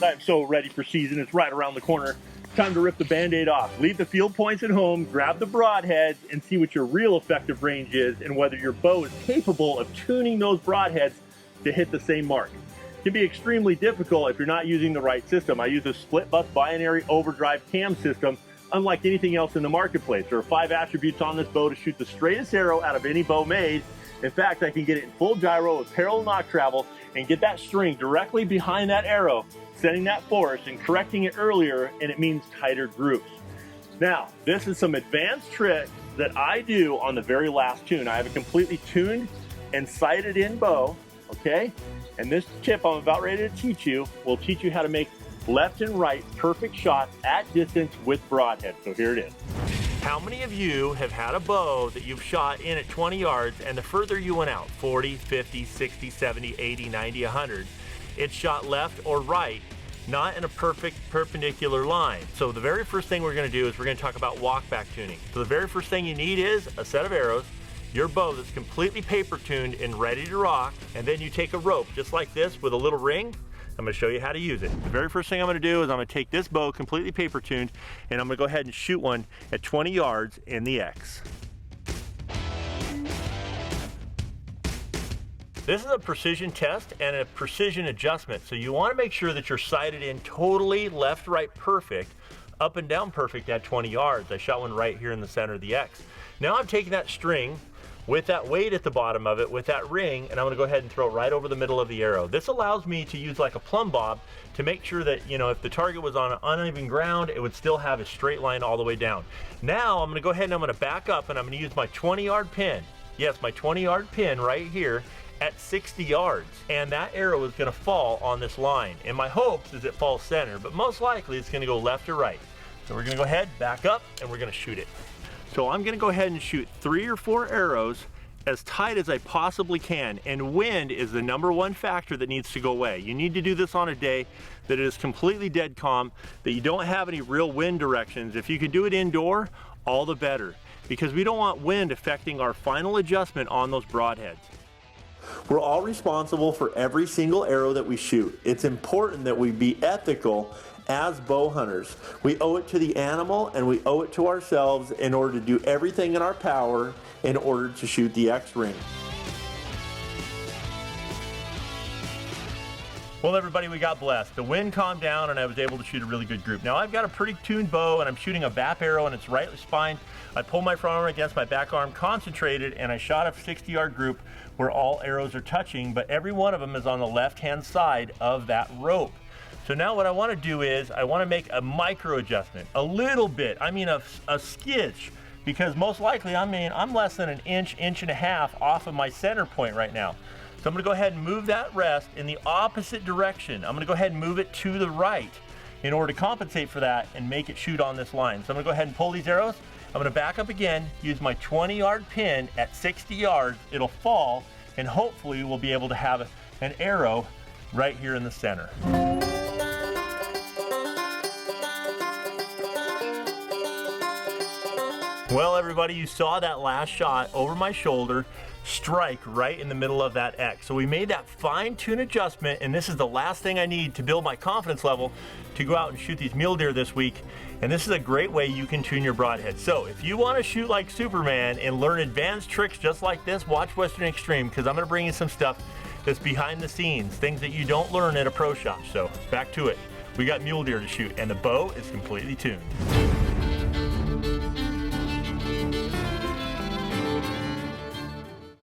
I'm so ready for season. It's right around the corner. Time to rip the Band-Aid off. Leave the field points at home, grab the broadheads, and see what your real effective range is and whether your bow is capable of tuning those broadheads to hit the same mark. It can be extremely difficult if you're not using the right system. I use a split bus binary overdrive cam system. Unlike anything else in the marketplace, there are 5 attributes on this bow to shoot the straightest arrow out of any bow made. In fact, I can get it in full gyro with parallel knock travel and get that string directly behind that arrow, sending that force and correcting it earlier, and it means tighter grooves. Now, this is some advanced trick that I do on the very last tune. I have a completely tuned and sighted in bow, okay? And this tip I'm about ready to teach you will teach you how to make left and right perfect shots at distance with broadhead. So here it is. How many of you have had a bow that you've shot in at 20 yards and the further you went out, 40, 50, 60, 70, 80, 90, 100, it's shot left or right, not in a perfect perpendicular line. So the very first thing we're gonna do is we're gonna talk about walkback tuning. So the very first thing you need is a set of arrows, your bow that's completely paper tuned and ready to rock, and then you take a rope just like this with a little ring. I'm gonna show you how to use it. The very first thing I'm gonna do is I'm gonna take this bow completely paper tuned and I'm gonna go ahead and shoot one at 20 yards in the X. This is a precision test and a precision adjustment. So you wanna make sure that you're sighted in totally left, right, perfect, up and down perfect at 20 yards. I shot one right here in the center of the X. Now I'm taking that string with that weight at the bottom of it, with that ring, and I'm gonna go ahead and throw it right over the middle of the arrow. This allows me to use like a plumb bob to make sure that, you know, if the target was on uneven ground, it would still have a straight line all the way down. Now I'm gonna go ahead and I'm gonna back up and I'm gonna use my 20-yard pin. Yes, my 20-yard pin right here at 60 yards. And that arrow is gonna fall on this line. And my hopes is it falls center, but most likely it's gonna go left or right. So we're gonna go ahead, back up, and we're gonna shoot it. So I'm gonna go ahead and shoot 3 or 4 arrows as tight as I possibly can, and wind is the #1 factor that needs to go away. You need to do this on a day that it is completely dead calm, that you don't have any real wind directions. If you could do it indoor, all the better, because we don't want wind affecting our final adjustment on those broadheads. We're all responsible for every single arrow that we shoot. It's important that we be ethical as bow hunters. We owe it to the animal and we owe it to ourselves in order to do everything in our power in order to shoot the X-ring. Well, everybody, we got blessed. The wind calmed down and I was able to shoot a really good group. Now I've got a pretty tuned bow and I'm shooting a BAP arrow and it's rightly spined. I pulled my front arm against my back arm, concentrated, and I shot a 60-yard group where all arrows are touching, but every one of them is on the left-hand side of that rope. So now what I want to do is I want to make a micro adjustment, a little bit, I mean a skitch, because most likely, I'm less than an inch, inch and a half off of my center point right now. So I'm going to go ahead and move that rest in the opposite direction. I'm going to go ahead and move it to the right in order to compensate for that and make it shoot on this line. So I'm going to go ahead and pull these arrows. I'm going to back up again, use my 20-yard pin at 60 yards. It'll fall, and hopefully we'll be able to have an arrow right here in the center. Well, everybody, you saw that last shot over my shoulder strike right in the middle of that X. So we made that fine-tune adjustment, and this is the last thing I need to build my confidence level to go out and shoot these mule deer this week. And this is a great way you can tune your broadhead. So if you want to shoot like Superman and learn advanced tricks just like this, watch Western Extreme, because I'm going to bring you some stuff that's behind the scenes, things that you don't learn at a pro shop. So back to it. We got mule deer to shoot, and the bow is completely tuned.